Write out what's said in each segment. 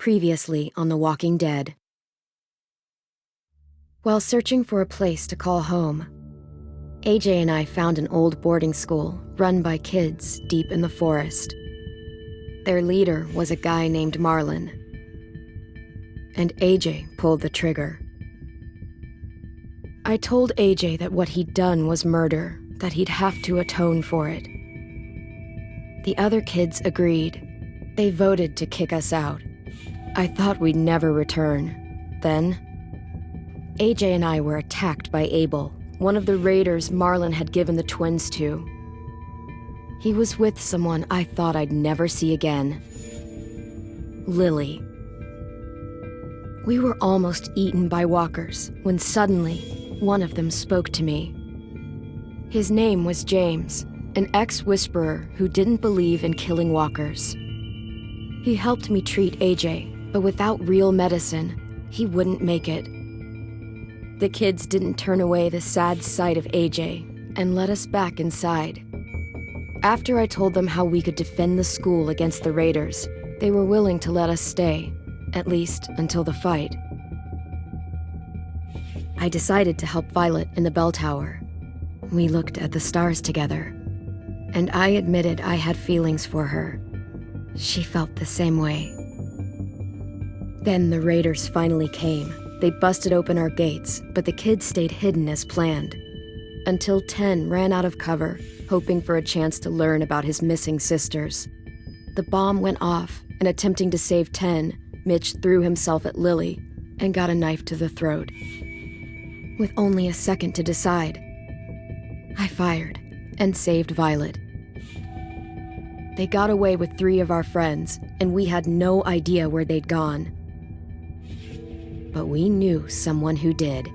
Previously on The Walking Dead. While searching for a place to call home, AJ and I found an old boarding school run by kids deep in the forest. Their leader was a guy named Marlon, and AJ pulled the trigger. I told AJ that what he'd done was murder, that he'd have to atone for it. The other kids agreed. They voted to kick us out. I thought we'd never return. Then, AJ and I were attacked by Abel, one of the raiders Marlon had given the twins to. He was with someone I thought I'd never see again. Lily. We were almost eaten by walkers when suddenly one of them spoke to me. His name was James, an ex-whisperer who didn't believe in killing walkers. He helped me treat AJ, but without real medicine, he wouldn't make it. The kids didn't turn away the sad sight of AJ and let us back inside. After I told them how we could defend the school against the raiders, they were willing to let us stay, at least until the fight. I decided to help Violet in the bell tower. We looked at the stars together, and I admitted I had feelings for her. She felt the same way. Then the raiders finally came. They busted open our gates, but the kids stayed hidden as planned. Until 10 ran out of cover, hoping for a chance to learn about his missing sisters. The bomb went off, and attempting to save 10, Mitch threw himself at Lily and got a knife to the throat. With only a second to decide, I fired and saved Violet. They got away with 3 of our friends, and we had no idea where they'd gone. But we knew someone who did.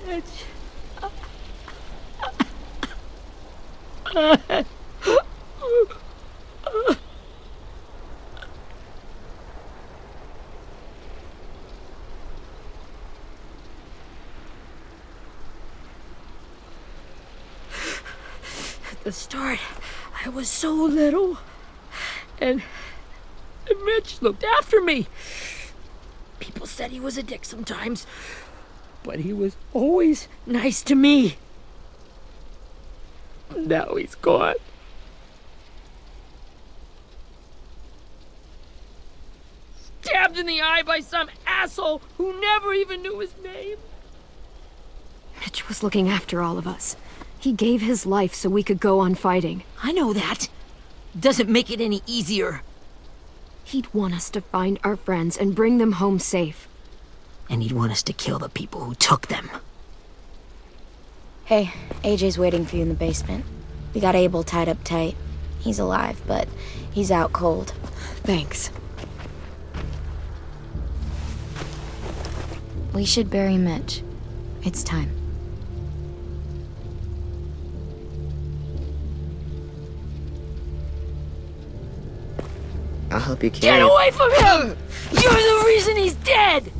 Mitch. At the start, I was so little, and Mitch looked after me. People said he was a dick sometimes, but he was always nice to me. Now he's gone. Stabbed in the eye by some asshole who never even knew his name. Mitch was looking after all of us. He gave his life so we could go on fighting. I know that. Doesn't make it any easier. He'd want us to find our friends and bring them home safe. And he'd want us to kill the people who took them. Hey, AJ's waiting for you in the basement. We got Abel tied up tight. He's alive, but he's out cold. Thanks. We should bury Mitch. It's time. help you Get carry it. away from him! You're the reason he's dead!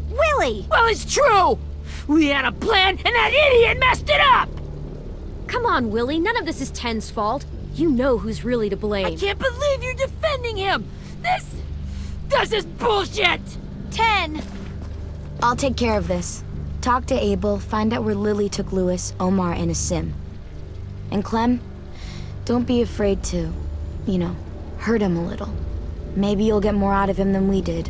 Willie! Well, it's true! We had a plan, and that idiot messed it up! Come on, Willie. None of this is Ten's fault. You know who's really to blame. I can't believe you're defending him! This is bullshit! 10! I'll take care of this. Talk to Abel, find out where Lily took Lewis, Omar, and a sim. And Clem, don't be afraid to, hurt him a little. Maybe you'll get more out of him than we did.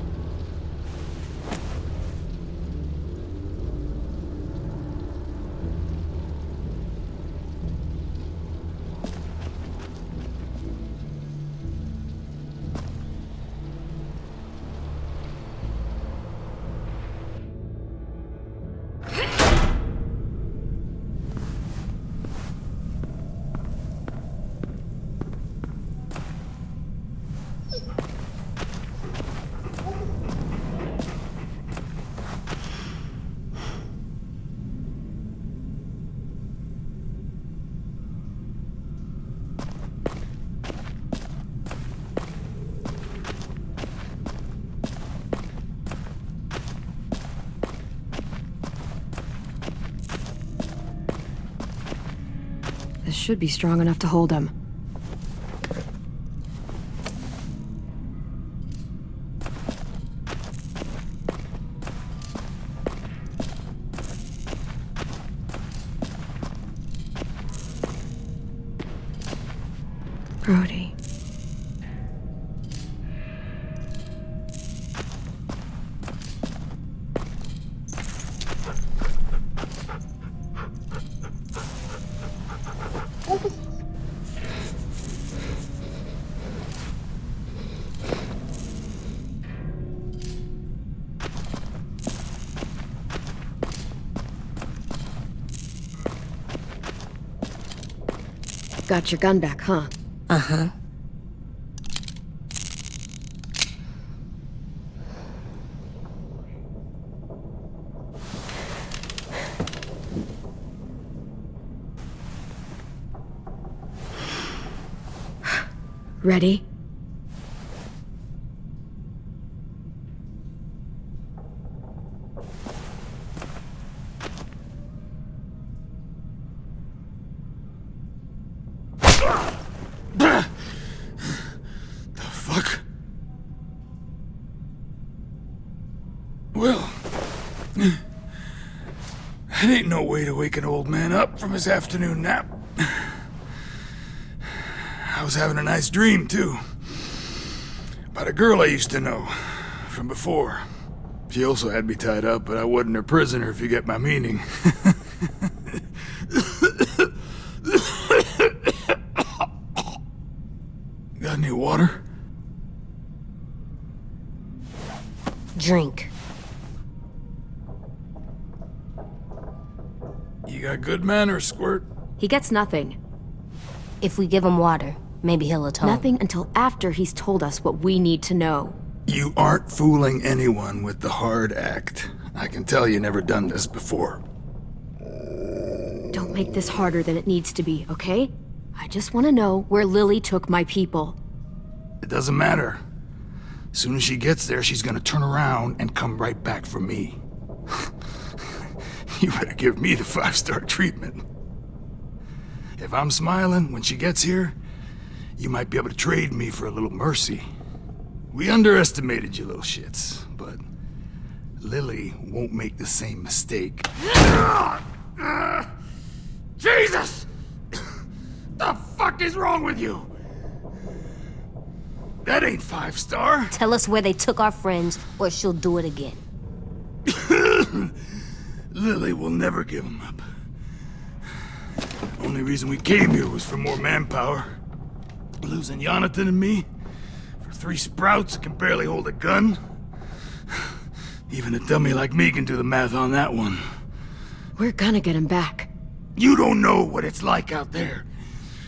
This should be strong enough to hold him. Brody. Got your gun back, huh? Uh-huh. Ready? Well, that ain't no way to wake an old man up from his afternoon nap. I was having a nice dream, too. About a girl I used to know from before. She also had me tied up, but I wasn't her prisoner, if you get my meaning. Got any water? Drink. You got good manners, Squirt. He gets nothing. If we give him water, maybe he'll atone. Nothing until after he's told us what we need to know. You aren't fooling anyone with the hard act. I can tell you never done this before. Don't make this harder than it needs to be, okay? I just want to know where Lily took my people. It doesn't matter. As soon as she gets there, she's gonna turn around and come right back for me. You better give me the 5-star treatment. If I'm smiling when she gets here, you might be able to trade me for a little mercy. We underestimated you little shits, but Lily won't make the same mistake. Jesus! The fuck is wrong with you? That ain't 5-star. Tell us where they took our friends, or she'll do it again. Lily will never give him up. Only reason we came here was for more manpower. Losing Jonathan and me for 3 sprouts that can barely hold a gun. Even a dummy like me can do the math on that one. We're gonna get him back. You don't know what it's like out there.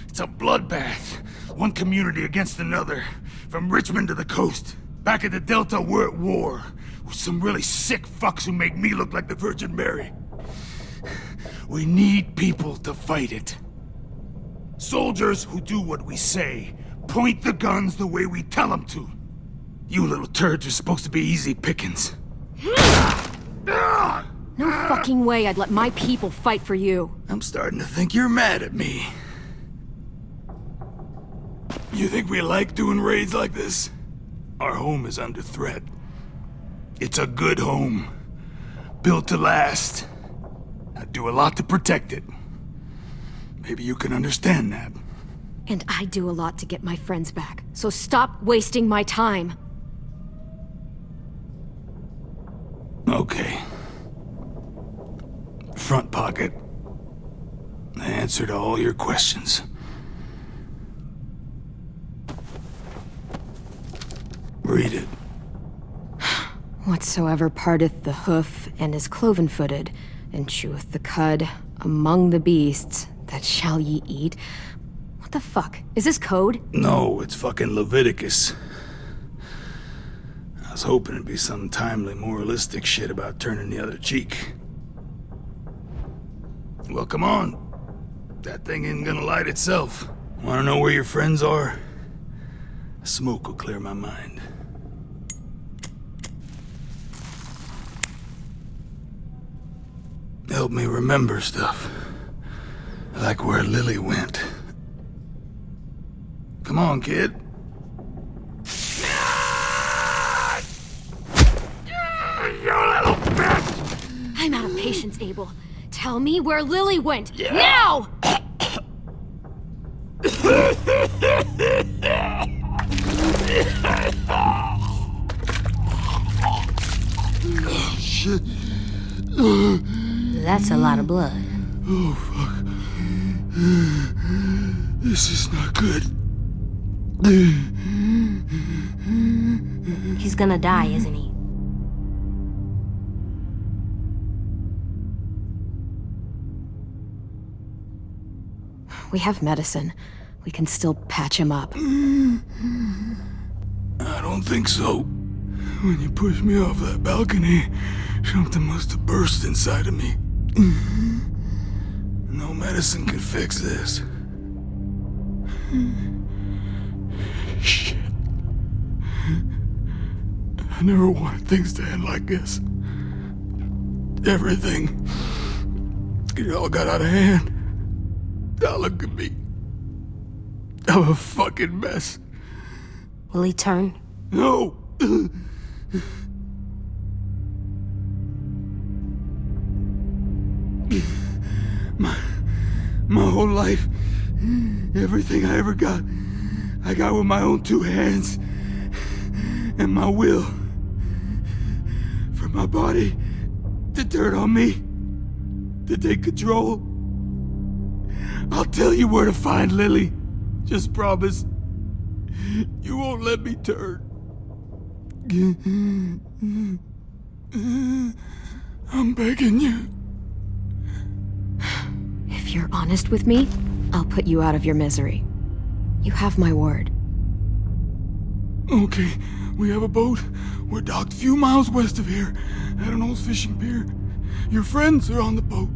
It's a bloodbath. One community against another. From Richmond to the coast. Back at the Delta, we're at war. With some really sick fucks who make me look like the Virgin Mary. We need people to fight it. Soldiers who do what we say. Point the guns the way we tell them to. You little turds are supposed to be easy pickings. No fucking way I'd let my people fight for you. I'm starting to think you're mad at me. You think we like doing raids like this? Our home is under threat. It's a good home. Built to last. I do a lot to protect it. Maybe you can understand that. And I do a lot to get my friends back. So stop wasting my time. Okay. Front pocket. The answer to all your questions. Read it. Whatsoever parteth the hoof and is cloven-footed, and cheweth the cud among the beasts, that shall ye eat. What the fuck? Is this code? No, it's fucking Leviticus. I was hoping it'd be some timely, moralistic shit about turning the other cheek. Well, come on. That thing ain't gonna light itself. Wanna know where your friends are? Smoke will clear my mind. Help me remember stuff. Like where Lily went. Come on, kid. You little bitch! I'm out of patience, Abel. Tell me where Lily went. Now! Shit. That's a lot of blood. Oh, fuck. This is not good. He's gonna die, isn't he? We have medicine. We can still patch him up. I don't think so. When you pushed me off that balcony, something must have burst inside of me. No medicine could fix this. Shit. I never wanted things to end like this. Everything. It all got out of hand. Now look at me. I'm a fucking mess. Will he turn? No! My whole life, everything I ever got, I got with my own two hands and my will. For my body to turn on me, to take control. I'll tell you where to find Lily. Just promise. You won't let me turn. I'm begging you. If you're honest with me, I'll put you out of your misery. You have my word. Okay, we have a boat. We're docked a few miles west of here, at an old fishing pier. Your friends are on the boat.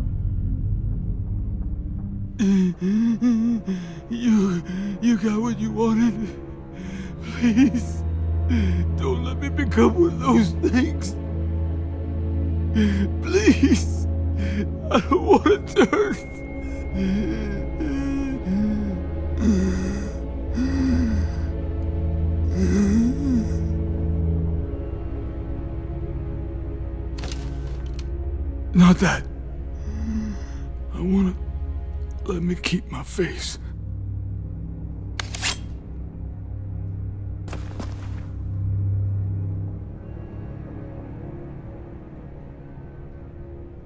You got what you wanted. Please, don't let me become one of those things. Please, I don't want to turn. Not that. I wanna let me keep my face.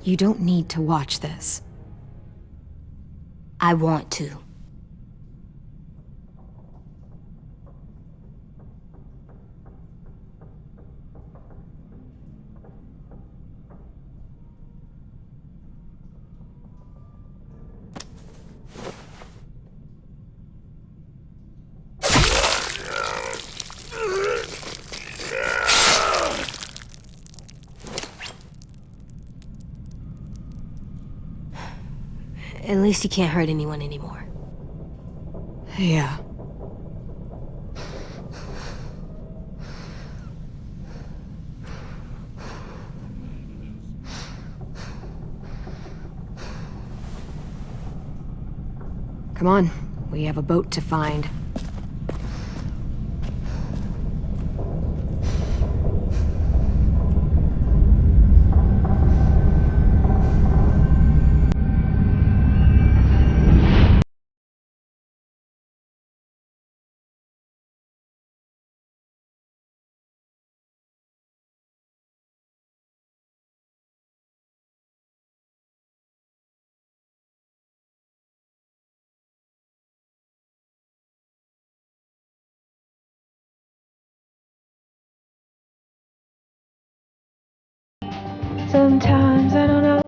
You don't need to watch this. I want to. At least he can't hurt anyone anymore. Yeah. Come on, we have a boat to find. Sometimes I don't know.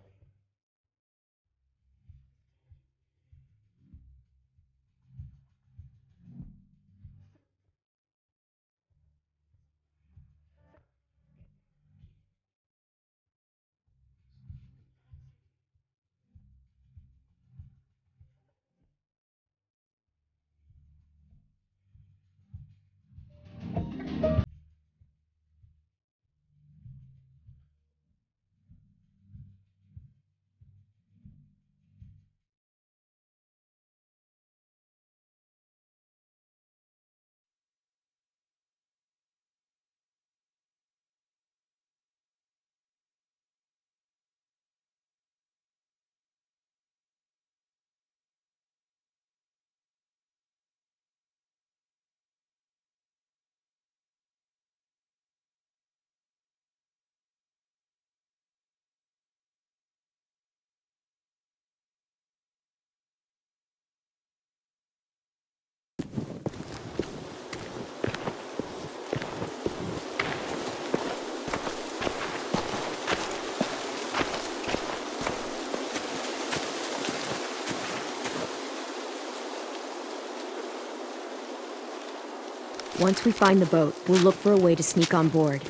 Once we find the boat, we'll look for a way to sneak on board.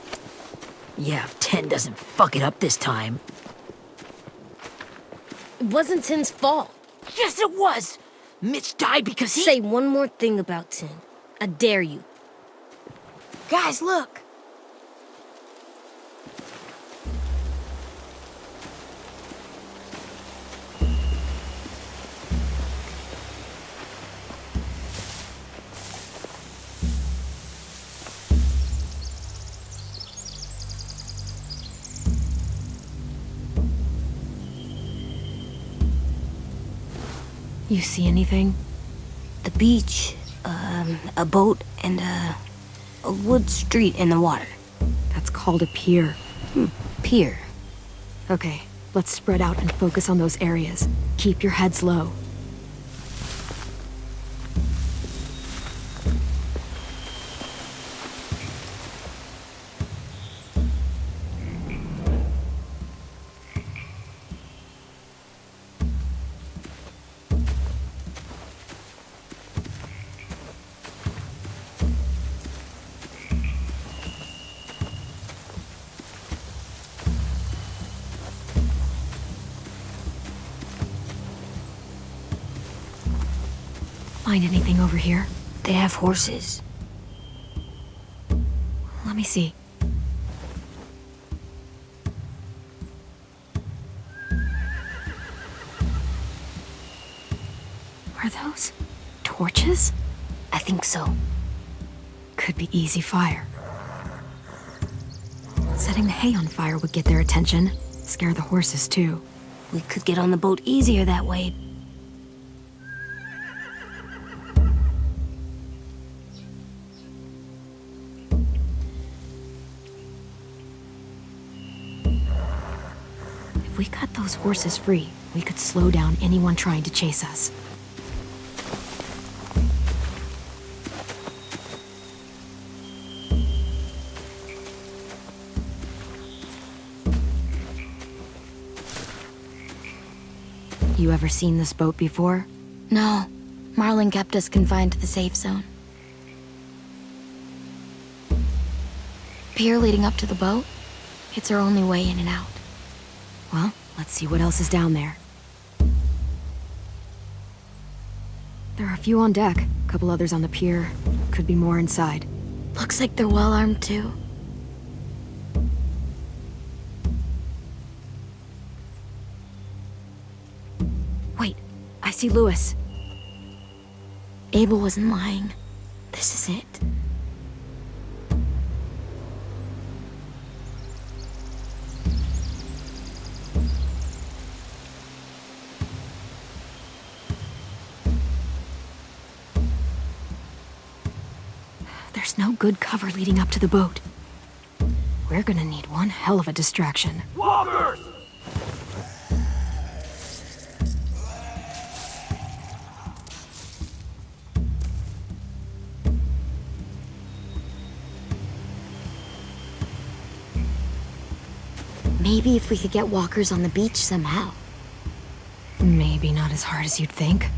Yeah, if 10 doesn't fuck it up this time. It wasn't Tin's fault. Yes, it was! Mitch died because he— Say one more thing about Tin. I dare you. Guys, look! You see anything? The beach, a boat, and a wood street in the water. That's called a pier. Pier. Okay, let's spread out and focus on those areas. Keep your heads low. Find anything over here? They have horses. Let me see. Are those torches? I think so. Could be easy fire. Setting the hay on fire would get their attention. Scare the horses, too. We could get on the boat easier that way. If we cut those horses free, we could slow down anyone trying to chase us. You ever seen this boat before? No. Marlin kept us confined to the safe zone. Pier leading up to the boat? It's our only way in and out. Well, let's see what else is down there. There are a few on deck, a couple others on the pier. Could be more inside. Looks like they're well armed too. Wait, I see Lewis. Abel wasn't lying. This is it. There's no good cover leading up to the boat. We're gonna need one hell of a distraction. Walkers! Maybe if we could get walkers on the beach somehow. Maybe not as hard as you'd think.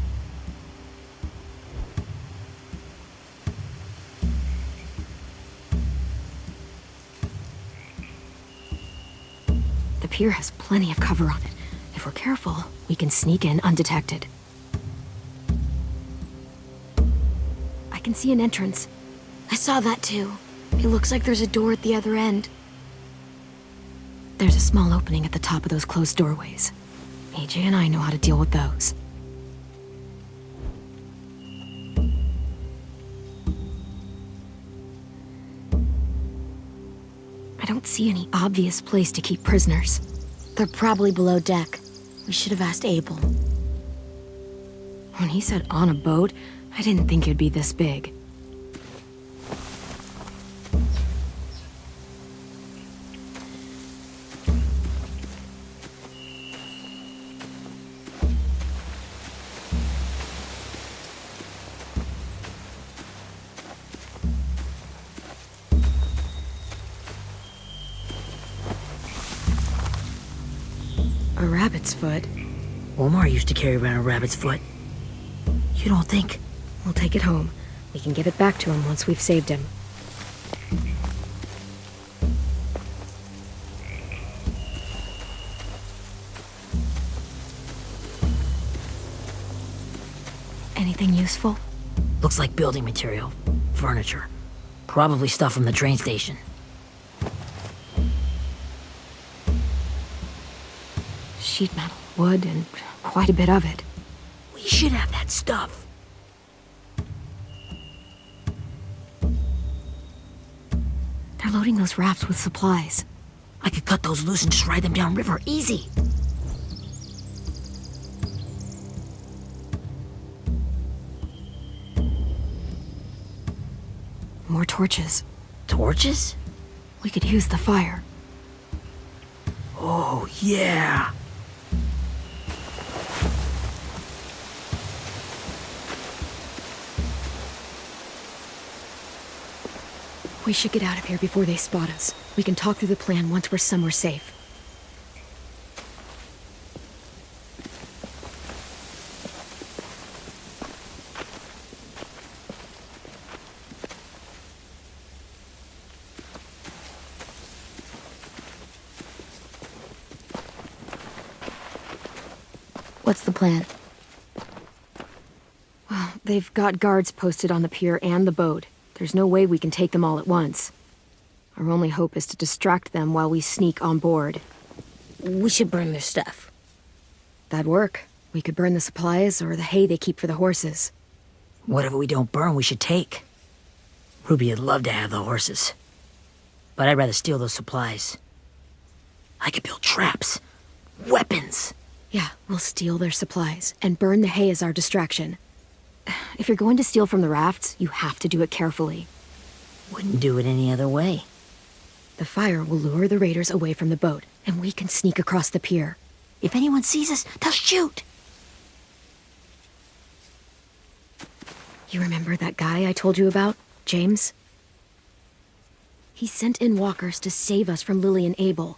The pier has plenty of cover on it. If we're careful, we can sneak in undetected. I can see an entrance. I saw that too. It looks like there's a door at the other end. There's a small opening at the top of those closed doorways. AJ and I know how to deal with those. I don't see any obvious place to keep prisoners. They're probably below deck. We should have asked Abel. When he said on a boat, I didn't think it'd be this big. A rabbit's foot. Omar used to carry around a rabbit's foot. You don't think? We'll take it home. We can give it back to him once we've saved him. Anything useful? Looks like building material. Furniture. Probably stuff from the train station. Sheet metal, wood, and quite a bit of it. We should have that stuff. They're loading those rafts with supplies. I could cut those loose and just ride them downriver, easy. More torches. Torches? We could use the fire. Oh, yeah. We should get out of here before they spot us. We can talk through the plan once we're somewhere safe. What's the plan? Well, they've got guards posted on the pier and the boat. There's no way we can take them all at once. Our only hope is to distract them while we sneak on board. We should burn their stuff. That'd work. We could burn the supplies or the hay they keep for the horses. Whatever we don't burn, we should take. Ruby would love to have the horses. But I'd rather steal those supplies. I could build traps. Weapons. Yeah, we'll steal their supplies and burn the hay as our distraction. If you're going to steal from the rafts, you have to do it carefully. Wouldn't do it any other way. The fire will lure the raiders away from the boat, and we can sneak across the pier. If anyone sees us, they'll shoot. You remember that guy I told you about, James? He sent in walkers to save us from Lily and Abel.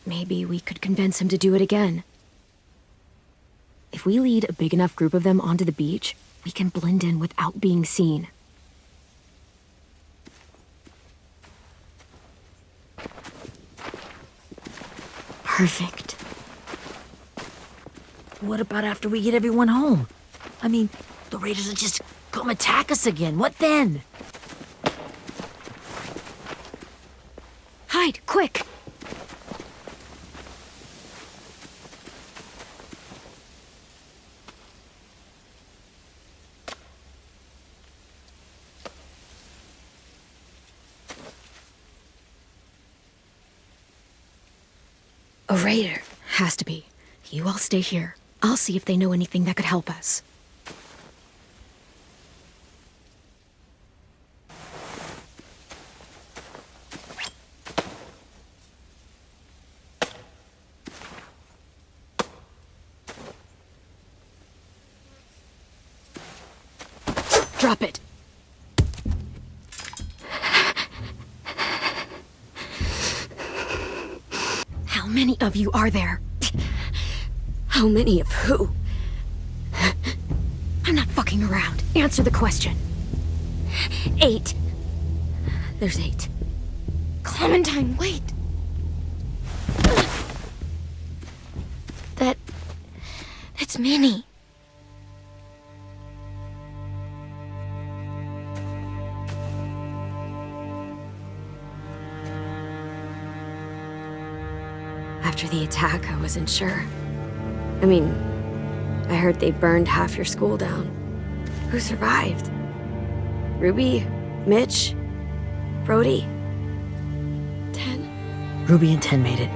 Maybe we could convince him to do it again. If we lead a big enough group of them onto the beach, we can blend in without being seen. Perfect. What about after we get everyone home? I mean, the raiders will just come attack us again. What then? Hide, quick! A raider. Has to be. You all stay here. I'll see if they know anything that could help us. Drop it. How many of you are there? How many of who? I'm not fucking around. Answer the question. 8. There's 8. Clementine, wait. That's Minnie. After the attack, I wasn't sure. I mean, I heard they burned half your school down. Who survived? Ruby? Mitch? Brody? 10? Ruby and 10 made it.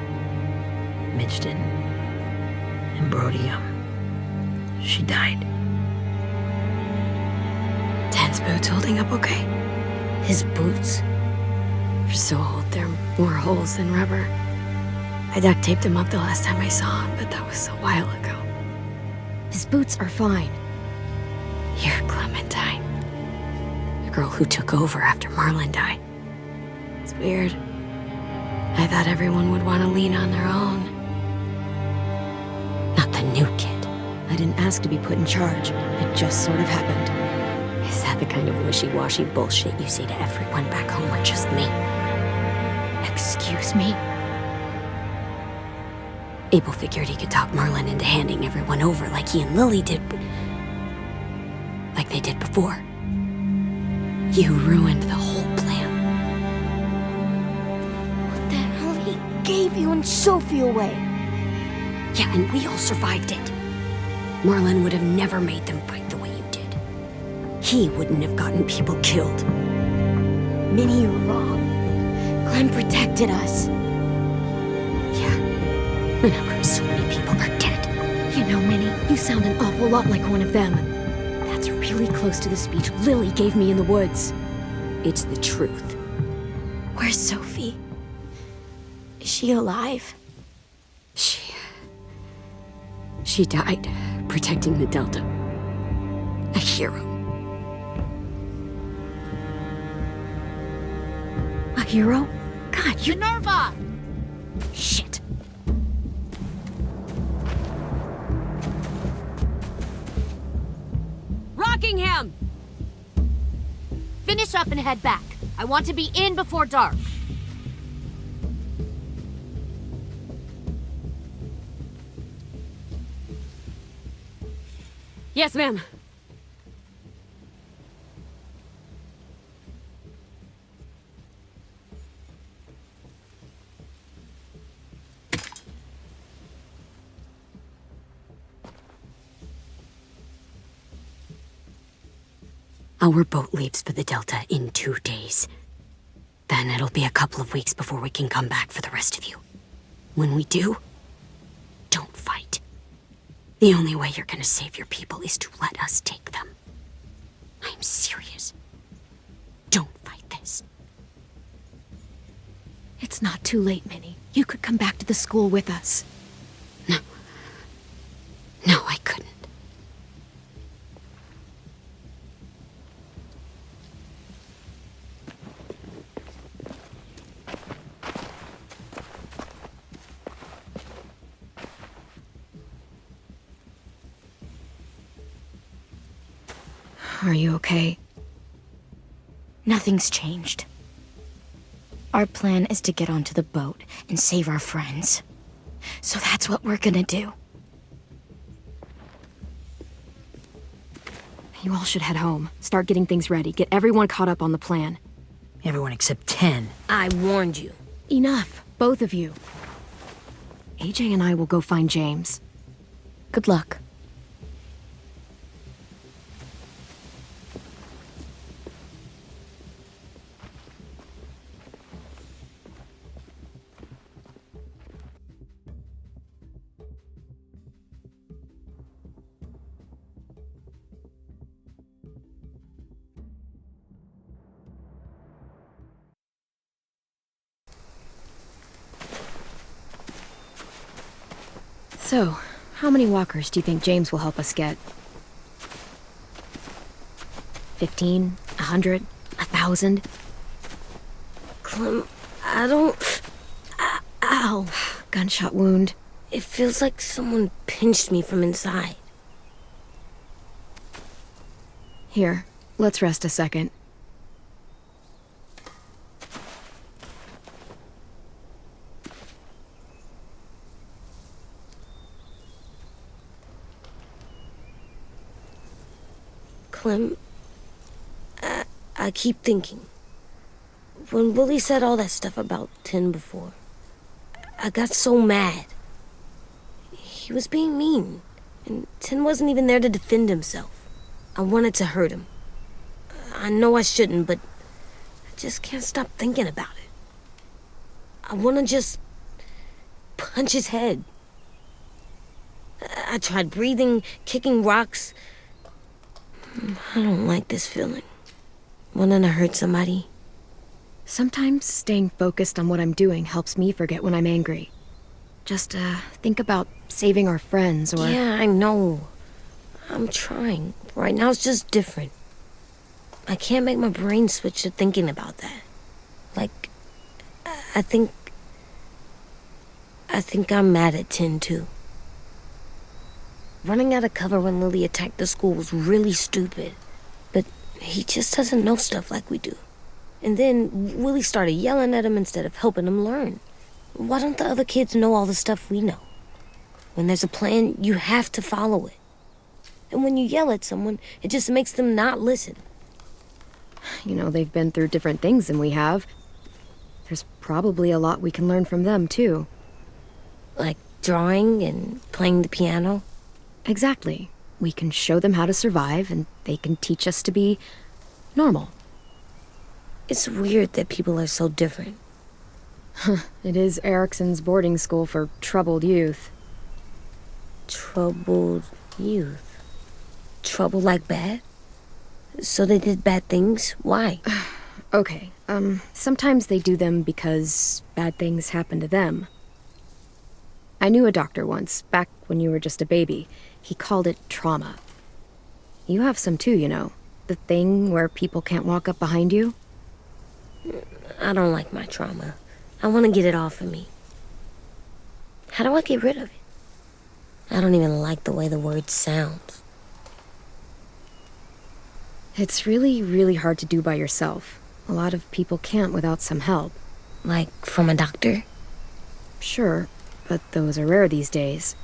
Mitch didn't. And Brody, she died. 10's boots holding up okay? His boots? They're so old, there are more holes than rubber. I duct taped him up the last time I saw him, but that was a while ago. His boots are fine. You're Clementine. The girl who took over after Marlon died. It's weird. I thought everyone would want to lean on their own. Not the new kid. I didn't ask to be put in charge. It just sort of happened. Is that the kind of wishy-washy bullshit you say to everyone back home, or just me? Excuse me? Abel figured he could talk Marlon into handing everyone over like he and Lily did, like they did before. You ruined the whole plan. What the hell? He gave you and Sophie away. Yeah, and we all survived it. Marlon would have never made them fight the way you did. He wouldn't have gotten people killed. Minnie, you're wrong. Clem protected us. Yeah. And how come so many people are dead? You know, Minnie, you sound an awful lot like one of them. That's really close to the speech Lily gave me in the woods. It's the truth. Where's Sophie? Is she alive? She died protecting the Delta. A hero. A hero? God, you... Minerva! Shit. Rockingham! Finish up and head back. I want to be in before dark. Yes, ma'am. Our boat leaves for the Delta in 2 days. Then it'll be a couple of weeks before we can come back for the rest of you. When we do, don't fight. The only way you're gonna save your people is to let us take them. I'm serious. Don't fight this. It's not too late, Minnie. You could come back to the school with us. No. No, I couldn't. Are you okay? Nothing's changed. Our plan is to get onto the boat and save our friends. So that's what we're gonna do. You all should head home. Start getting things ready. Get everyone caught up on the plan. Everyone except 10. I warned you. Enough, both of you. AJ and I will go find James. Good luck. So, how many walkers do you think James will help us get? 15? 100? 1,000? Clem, I don't... Ow. Gunshot wound. It feels like someone pinched me from inside. Here, let's rest a second. Clem, I keep thinking. When Willie said all that stuff about Tin before, I got so mad. He was being mean, and Tin wasn't even there to defend himself. I wanted to hurt him. I know I shouldn't, but I just can't stop thinking about it. I want to just punch his head. I tried breathing, kicking rocks. I don't like this feeling. Wanting to hurt somebody. Sometimes staying focused on what I'm doing helps me forget when I'm angry. Just, think about saving our friends or... Yeah, I know. I'm trying. Right now it's just different. I can't make my brain switch to thinking about that. Like, I think I'm mad at Tin, too. Running out of cover when Lily attacked the school was really stupid. But he just doesn't know stuff like we do. And then Willie started yelling at him instead of helping him learn. Why don't the other kids know all the stuff we know? When there's a plan, you have to follow it. And when you yell at someone, it just makes them not listen. You know, they've been through different things than we have. There's probably a lot we can learn from them, too. Like drawing and playing the piano. Exactly. We can show them how to survive, and they can teach us to be normal. It's weird that people are so different. It is Erickson's boarding school for troubled youth. Troubled youth? Trouble like bad? So they did bad things? Why? Okay, sometimes they do them because bad things happen to them. I knew a doctor once, back when you were just a baby. He called it trauma. You have some too, you know. The thing where people can't walk up behind you. I don't like my trauma. I want to get it off of me. How do I get rid of it? I don't even like the way the word sounds. It's really, really hard to do by yourself. A lot of people can't without some help. Like from a doctor? Sure, but those are rare these days.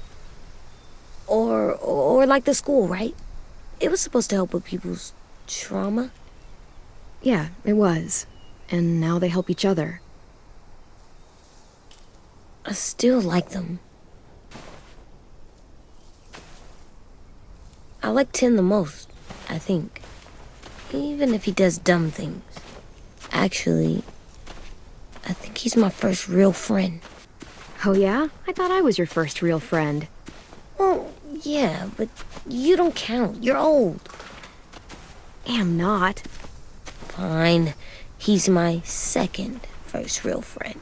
Or like the school, right? It was supposed to help with people's trauma. Yeah, it was. And now they help each other. I still like them. I like Tin the most, I think. Even if he does dumb things. Actually, I think he's my first real friend. Oh yeah? I thought I was your first real friend. Well, yeah, but you don't count. You're old. Am not. Fine. He's my second first real friend.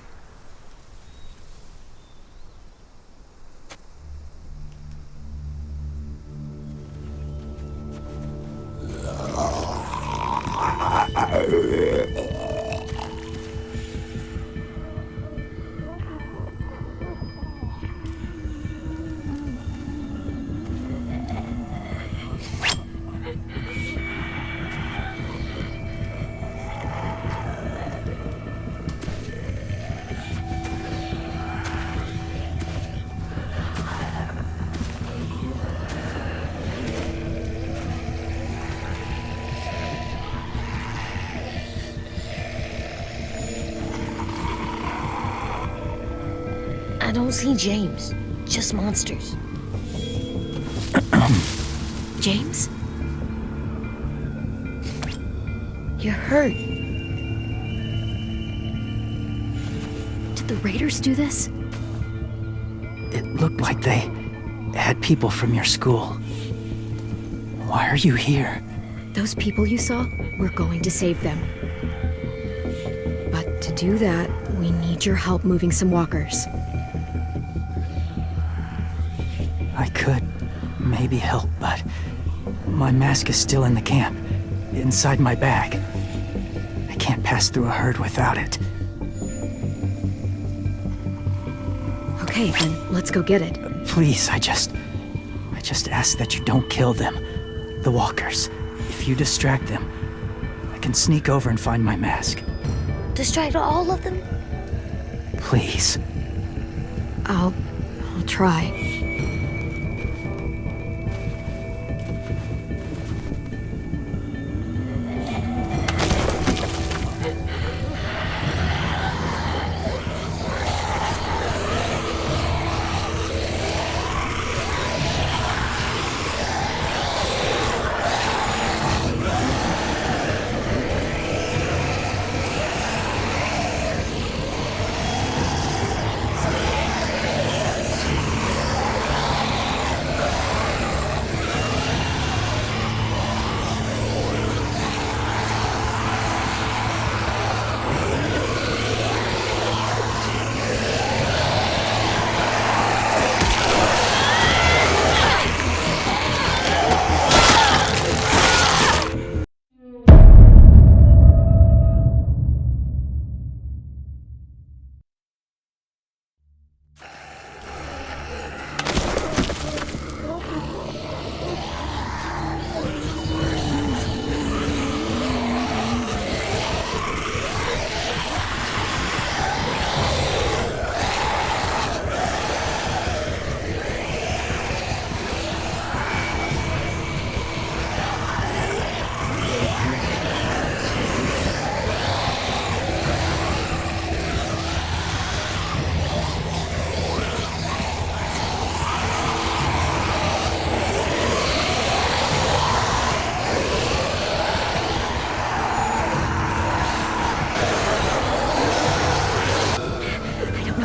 I don't see James, just monsters. James? You're hurt. Did the raiders do this? It looked like they had people from your school. Why are you here? Those people you saw, we're going to save them. But to do that, we need your help moving some walkers. I could maybe help, but my mask is still in the camp, inside my bag. I can't pass through a herd without it. Okay, then let's go get it. Please, I just ask that you don't kill them. The walkers. If you distract them, I can sneak over and find my mask. Distract all of them? Please. I'll try.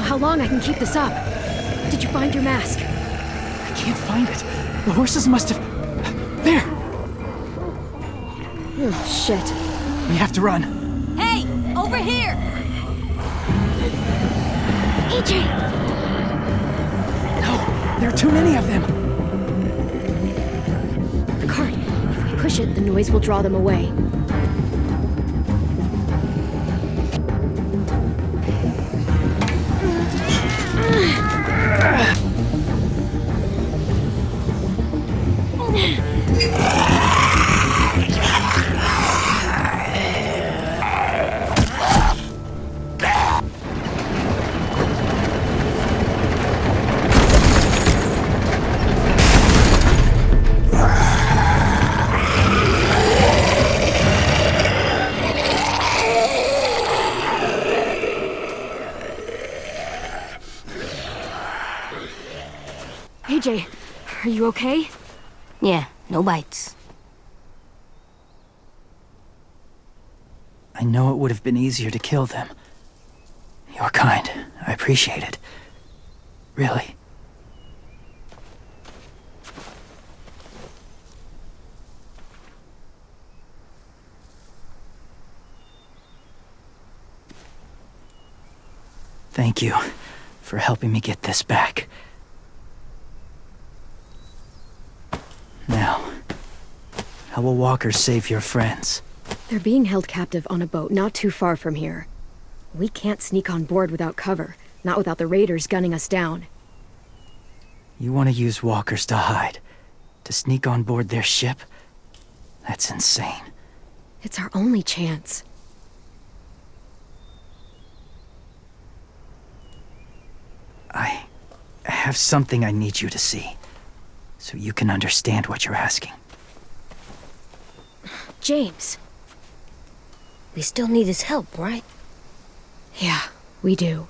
How long I can keep this up? Did you find your mask? I can't find it. The horses must have... There! Oh, shit. We have to run. Hey, over here! AJ! No, there are too many of them. The cart. If we push it, the noise will draw them away. AJ, are you okay? Yeah, no bites. I know it would have been easier to kill them. You're kind. I appreciate it. Really. Thank you for helping me get this back. Now, how will walkers save your friends? They're being held captive on a boat not too far from here. We can't sneak on board without cover, not without the raiders gunning us down. You want to use walkers to hide? To sneak on board their ship? That's insane. It's our only chance. I have something I need you to see, so you can understand what you're asking. James. We still need his help, right? Yeah, we do.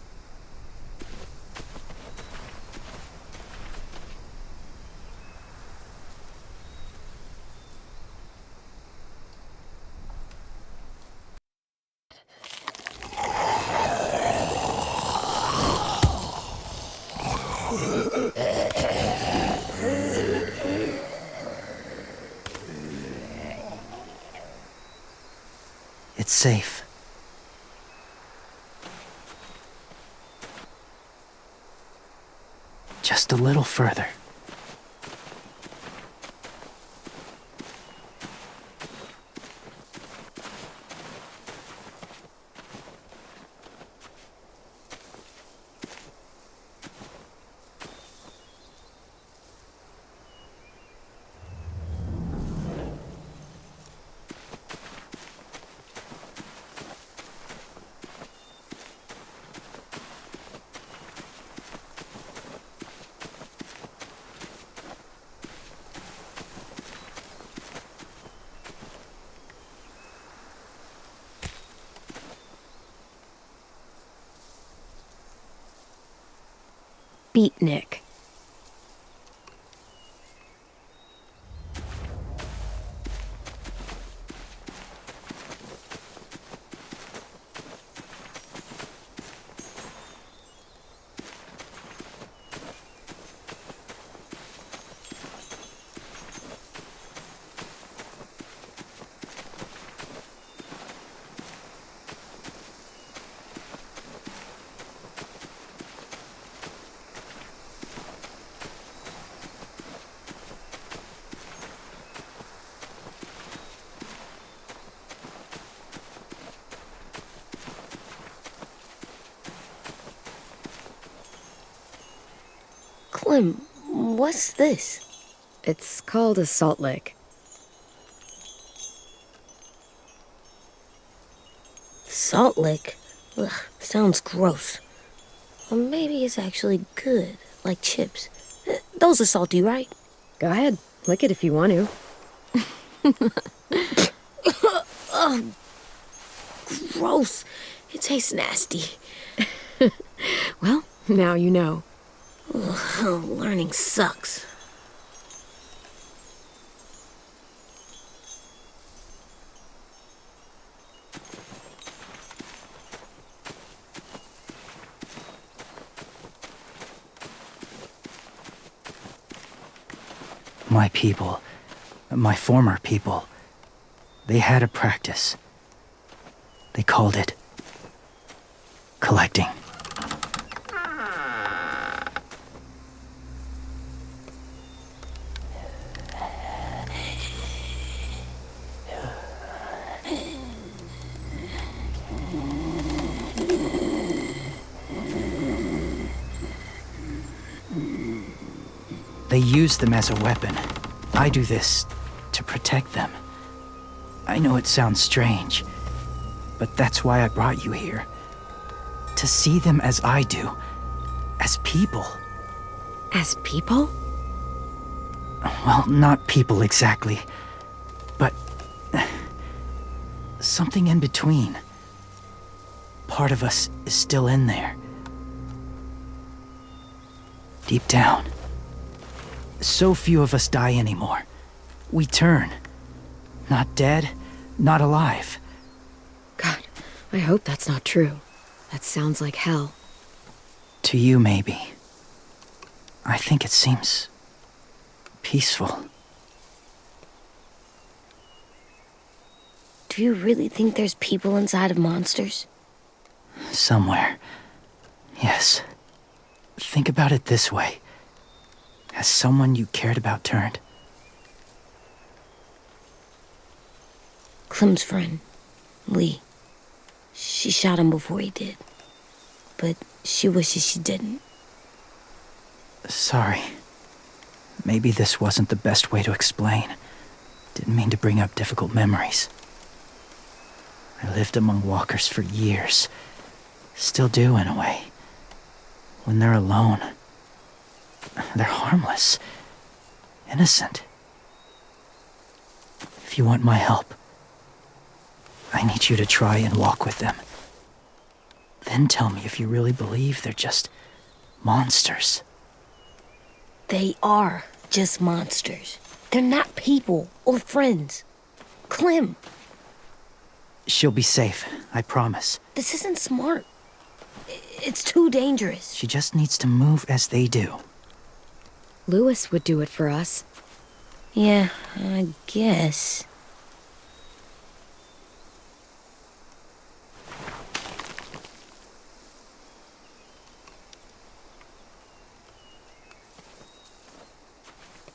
It's safe. Just a little further. beatnik. Clem, what's this? It's called a salt lick. Salt lick? Ugh, sounds gross. Or maybe it's actually good, like chips. Those are salty, right? Go ahead, lick it if you want to. Ugh, gross. It tastes nasty. Well, now you know. Ugh, learning sucks. My people, my former people, they had a practice. They called it collecting. They use them as a weapon. I do this to protect them. I know it sounds strange, but that's why I brought you here. To see them as I do, as people. As people? Well, not people exactly, but something in between. Part of us is still in there. Deep down. So few of us die anymore. We turn. Not dead, not alive. God, I hope that's not true. That sounds like hell. To you, maybe. I think it seems peaceful. Do you really think there's people inside of monsters? Somewhere. Yes. Think about it this way. Has someone you cared about turned? Clem's friend, Lee. She shot him before he did. But she wishes she didn't. Sorry. Maybe this wasn't the best way to explain. Didn't mean to bring up difficult memories. I lived among walkers for years. Still do, in a way. When they're alone, they're harmless. Innocent. If you want my help, I need you to try and walk with them. Then tell me if you really believe they're just monsters. They are just monsters. They're not people or friends. Clem, She'll be safe, I promise. this isn't smart. It's too dangerous. She just needs to move as they do. Lewis would do it for us. Yeah, I guess.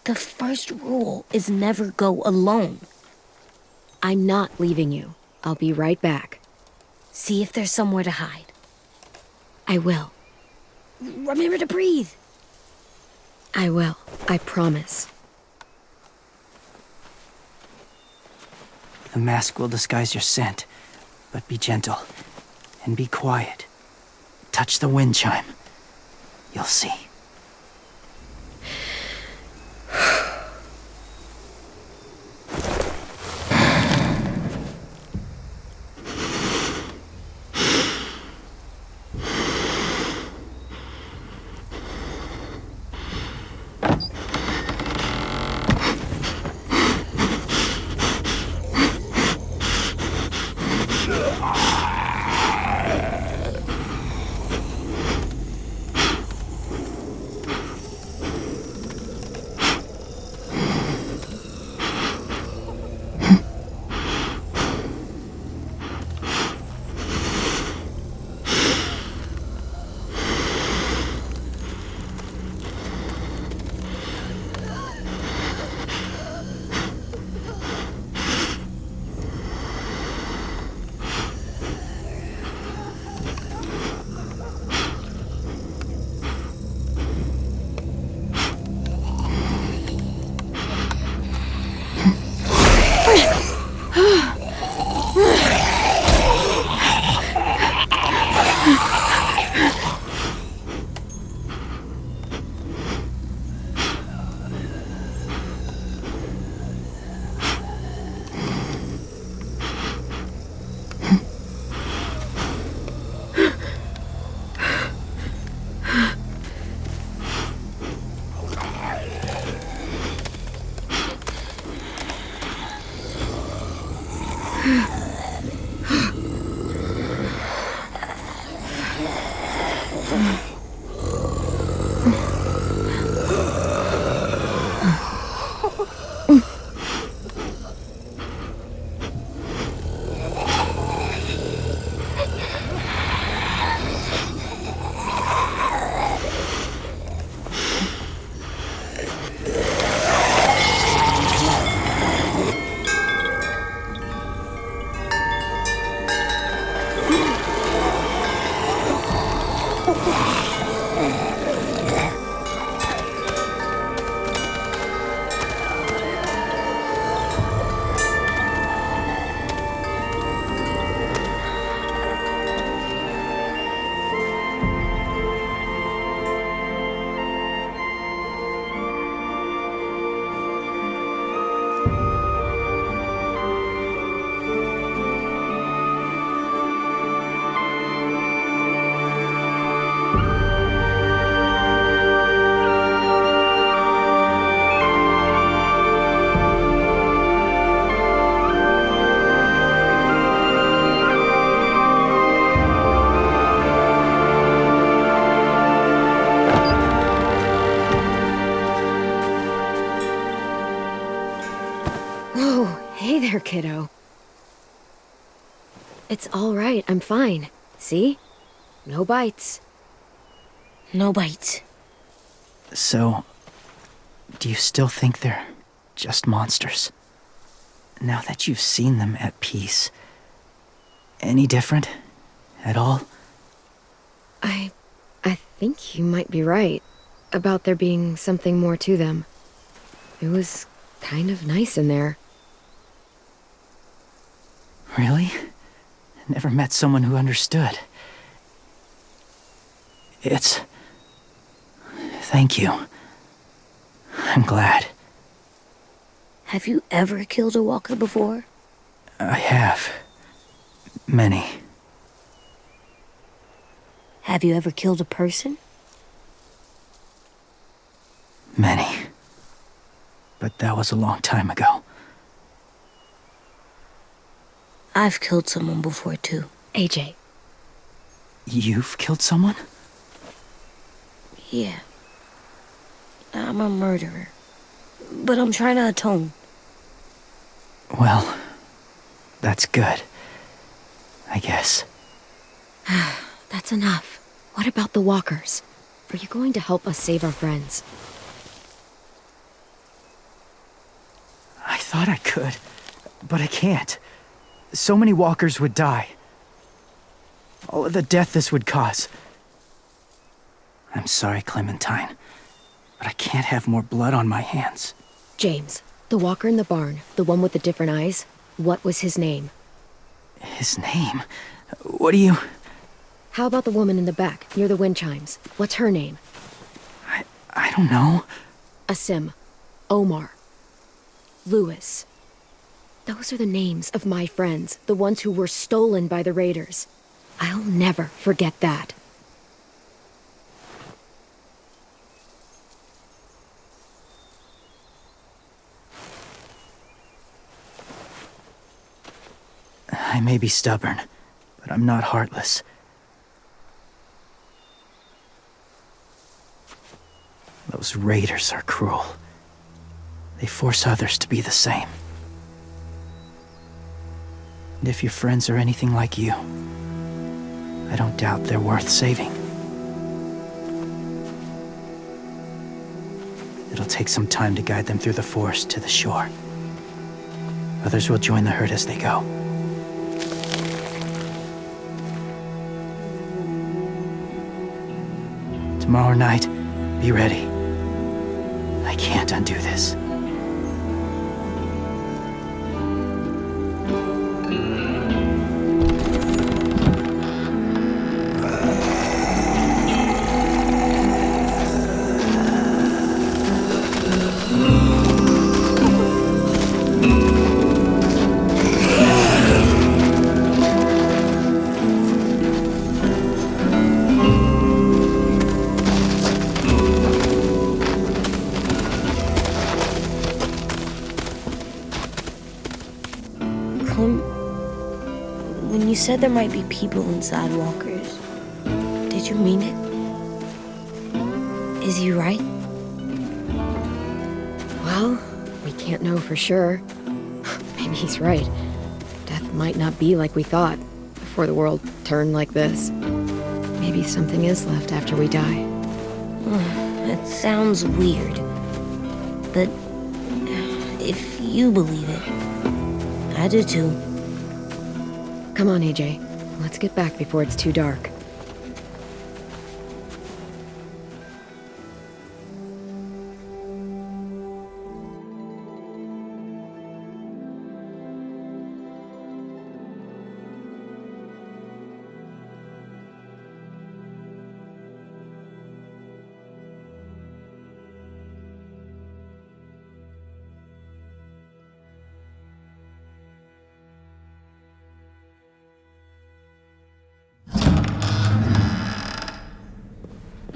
The first rule is never go alone. I'm not leaving you. I'll be right back. See if there's somewhere to hide. I will. Remember to breathe. I will. I promise. The mask will disguise your scent, but be gentle and be quiet. Touch the wind chime. You'll see. Oh, hey there, kiddo. It's all right, I'm fine. See? No bites. No bites. So, do you still think they're just monsters? Now that you've seen them at peace, any different at all? I think you might be right about there being something more to them. It was kind of nice in there. Really? Never met someone who understood. Thank you. I'm glad. Have you ever killed a walker before? I have. Many. Have you ever killed a person? Many. But that was a long time ago. I've killed someone before, too. AJ. You've killed someone? Yeah. I'm a murderer. But I'm trying to atone. Well, that's good. I guess. That's enough. What about the walkers? Are you going to help us save our friends? I thought I could, but I can't. So many walkers would die. All of the death this would cause. I'm sorry, Clementine, but I can't have more blood on my hands. James, the walker in the barn, the one with the different eyes, what was his name? His name? What do you... How about the woman in the back, near the wind chimes? What's her name? I don't know. Asim. Omar. Lewis. Those are the names of my friends, the ones who were stolen by the raiders. I'll never forget that. I may be stubborn, but I'm not heartless. Those raiders are cruel. They force others to be the same. And if your friends are anything like you, I don't doubt they're worth saving. It'll take some time to guide them through the forest to the shore. Others will join the herd as they go. Tomorrow night, be ready. I can't undo this. Clem, When you said there might be people inside walkers, did you mean it? Is he right? Well, we can't know for sure. Maybe he's right. Death might not be like we thought before the world turned like this. Maybe something is left after we die. That sounds weird. But if you believe it, I do too. Come on, AJ. Let's get back before it's too dark.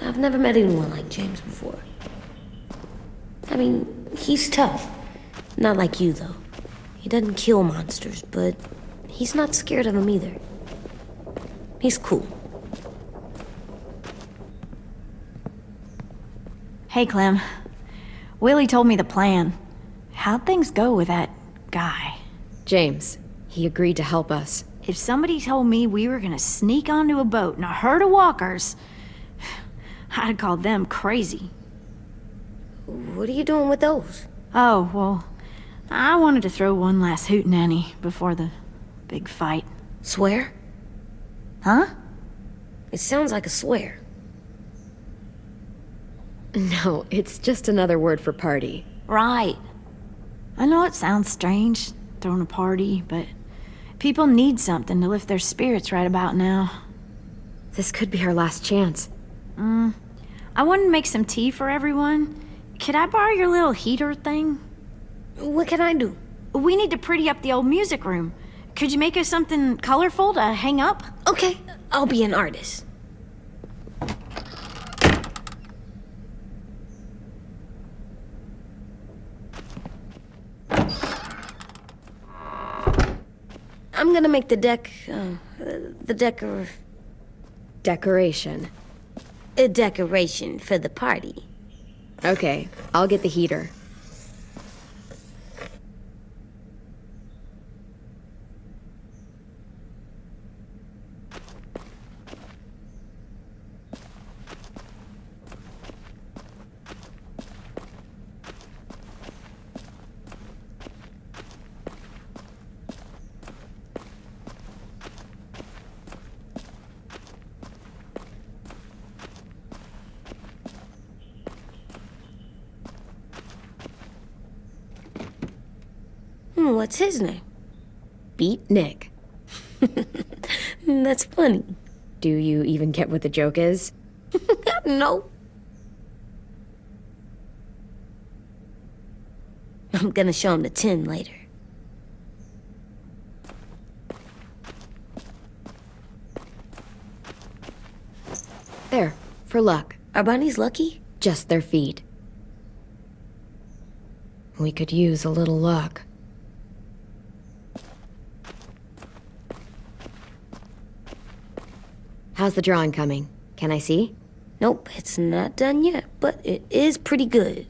I've never met anyone like James before. I mean, he's tough. Not like you, though. He doesn't kill monsters, but he's not scared of them either. He's cool. Hey, Clem. Willie told me the plan. How'd things go with that guy? James, he agreed to help us. If somebody told me we were gonna sneak onto a boat in a herd of walkers, I'd call them crazy. What are you doing with those? Oh, well, I wanted to throw one last hootenanny before the big fight. Swear? Huh? It sounds like a swear. No, it's just another word for party. Right. I know it sounds strange, throwing a party, but people need something to lift their spirits right about now. This could be our last chance. I wanted to make some tea for everyone. Could I borrow your little heater thing? What can I do? We need to pretty up the old music room. Could you make us something colorful to hang up? Okay, I'll be an artist. I'm gonna make the Decoration. a decoration for the party. Okay, I'll get the heater. What's his name? Beat Nick. That's funny. Do you even get what the joke is? No. I'm gonna show him the tin later. There, for luck. Are bunnies lucky? Just their feet. We could use a little luck. How's the drawing coming? Can I see? Nope, it's not done yet, but it is pretty good.